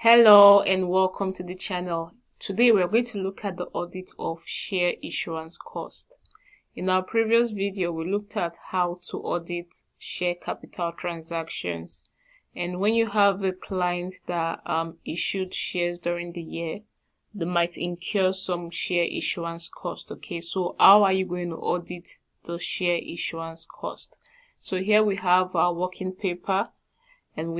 Hello and welcome to the channel. Today we're going to look at the audit of share issuance cost. In our previous video, we looked at how to audit share capital transactions. And when you have a client that issued shares during the year, they might incur some share issuance cost. Okay, so how are you going to audit the share issuance cost? So here we have our working paper, and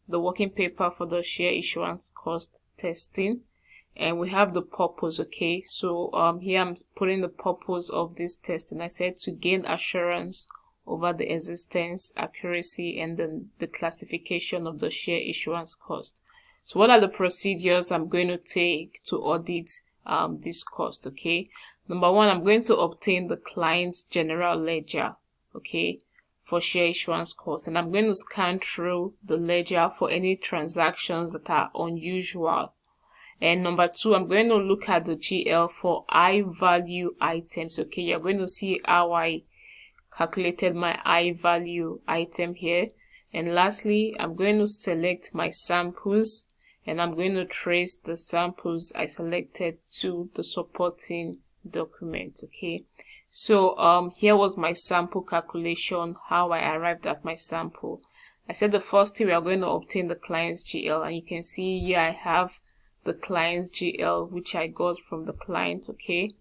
the working paper for the share issuance cost testing, and we have the purpose. Okay, so here I'm putting the purpose of this testing. I said to gain assurance over the existence, accuracy, and then the classification of the share issuance cost. So what are the procedures I'm going to take to audit this cost? Okay, number one, I'm going to obtain the client's general ledger, okay, for share issuance cost, and I'm going to scan through the ledger for any transactions that are unusual. And number two, I'm going to look at the GL for high value items. Okay, you're going to see how I calculated my high value item here. And lastly, I'm going to select my samples, and I'm going to trace the samples I selected to the supporting document. Okay, so here was my sample calculation, how I arrived at my sample. I said the first thing we are going to obtain the client's GL, and you can see here I have the client's GL which I got from the client. Okay,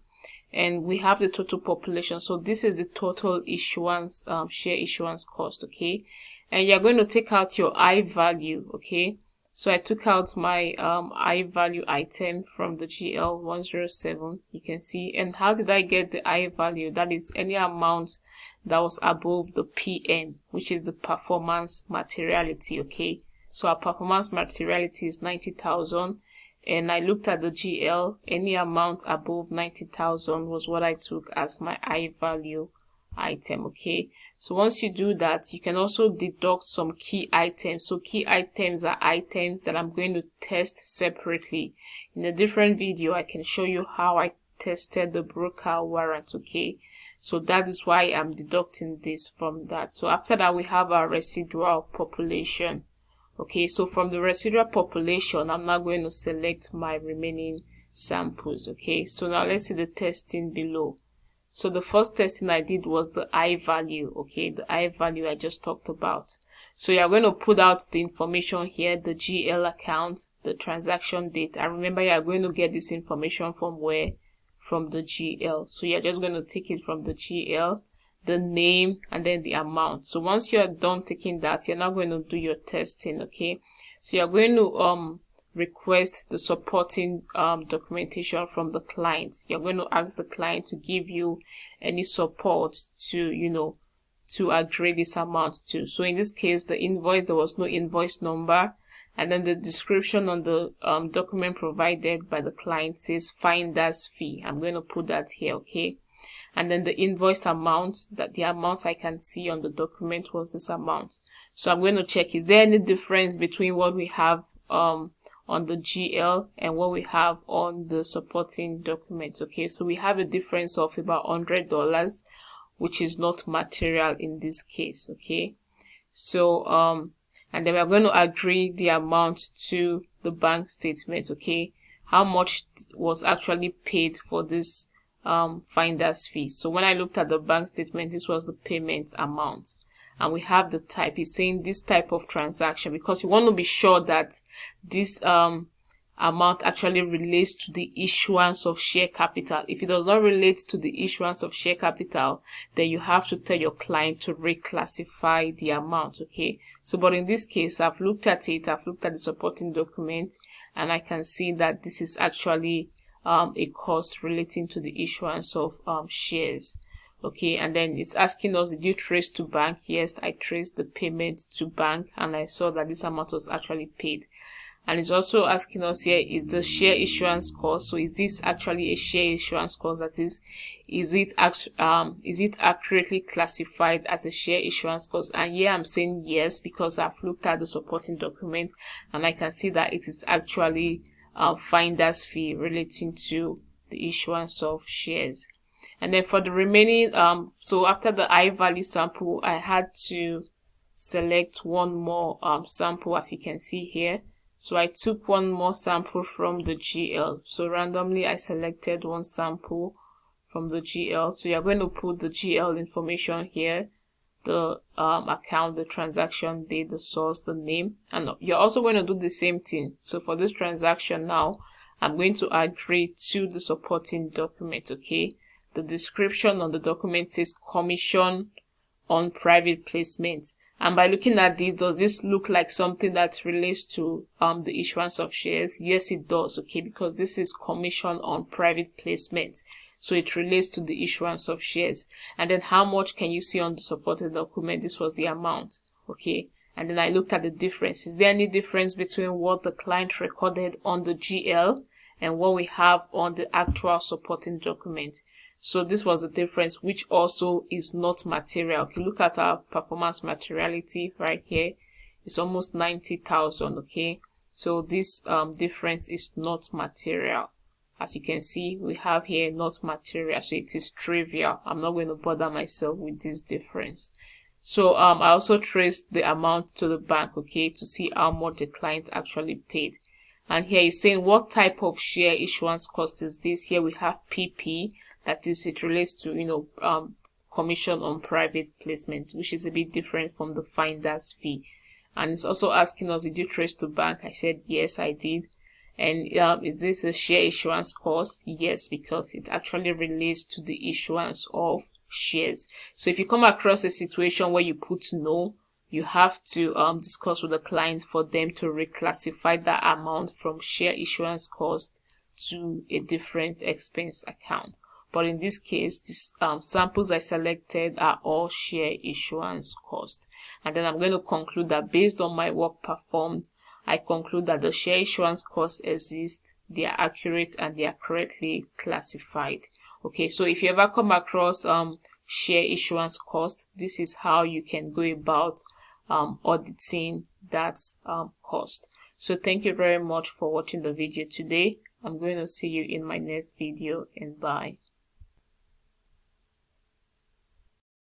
and we have the total population, so this is the total issuance share issuance cost. Okay, and you're going to take out your I value. Okay, so I took out my I value item from the GL 107, you can see. And how did I get the I value? That is any amount that was above the PM, which is the performance materiality. Okay, so our performance materiality is 90,000, and I looked at the GL. Any amount above 90,000 was what I took as my I value item. Okay, so once you do that, you can also deduct some key items. So key items are items that I'm going to test separately. In a different video, I can show you how I tested the broker warrant. Okay, so that is why I'm deducting this from that. So after that, we have our residual population. Okay, so from the residual population, I'm now going to select my remaining samples. Okay, so now let's see the testing below. So the first testing I did was the I value. Okay, the I value I just talked about. So you're going to put out the information here, the GL account, the transaction date. And remember, you're going to get this information from where? From the GL. So you're just going to take it from the GL, the name, and then the amount. So once you're done taking that, you're now going to do your testing. Okay, so you're going to request the supporting documentation from the client. You're going to ask the client to give you any support to to agree this amount to. So in this case, the invoice, there was no invoice number, and then the description on the document provided by the client says finder's fee. I'm going to put that here. Okay, and then the invoice amount, that the amount I can see on the document was this amount. So I'm going to check, is there any difference between what we have on the GL and what we have on the supporting documents. Okay, so we have a difference of about $100, which is not material in this case. Okay, so and then we're going to agree the amount to the bank statement. Okay, how much was actually paid for this finder's fee. So when I looked at the bank statement, this was the payment amount. And we have the type. It's saying this type of transaction, because you want to be sure that this amount actually relates to the issuance of share capital. If it does not relate to the issuance of share capital, then you have to tell your client to reclassify the amount. Okay, so but in this case, I've looked at it, I've looked at the supporting document, and I can see that this is actually a cost relating to the issuance of shares. Okay, and then it's asking us, did you trace to bank? Yes, I traced the payment to bank, and I saw that this amount was actually paid. And it's also asking us here, is the share issuance cost, so is this actually a share issuance cost? That is it accurately classified as a share issuance cost? And here I'm saying yes, because I've looked at the supporting document and I can see that it is actually finder's fee relating to the issuance of shares. And then for the remaining, so after the I value sample, I had to select one more sample, as you can see here. So I took one more sample from the GL. So randomly I selected one sample from the GL. So you're going to put the GL information here, the account, the transaction date, the source, the name, and you're also going to do the same thing. So for this transaction now, I'm going to agree to the supporting document. Okay, the description on the document says commission on private placement, and by looking at this, does this look like something that relates to the issuance of shares? Yes, it does. Okay, because this is commission on private placement, so it relates to the issuance of shares. And then how much can you see on the supported document? This was the amount. Okay, and then I looked at the difference. Is there any difference between what the client recorded on the GL and what we have on the actual supporting document? So this was the difference, which also is not material. Okay, look at our performance materiality right here. It's almost 90,000. Okay, so this difference is not material. As you can see, we have here not material, so it is trivial. I'm not going to bother myself with this difference. So I also traced the amount to the bank, okay, to see how much the client actually paid. And here he's saying what type of share issuance cost is this. Here we have PP, that is, it relates to commission on private placement, which is a bit different from the finder's fee. And it's also asking us, did you trace to bank? I said yes, I did. And is this a share issuance cost? Yes, because it actually relates to the issuance of shares. So if you come across a situation where you put no, you have to discuss with the client for them to reclassify that amount from share issuance cost to a different expense account. But in this case, these samples I selected are all share issuance cost. And then I'm going to conclude that based on my work performed, I conclude that the share issuance costs exist, they are accurate, and they are correctly classified. Okay, so if you ever come across share issuance cost, this is how you can go about auditing that cost. So thank you very much for watching the video today. I'm going to see you in my next video, and bye.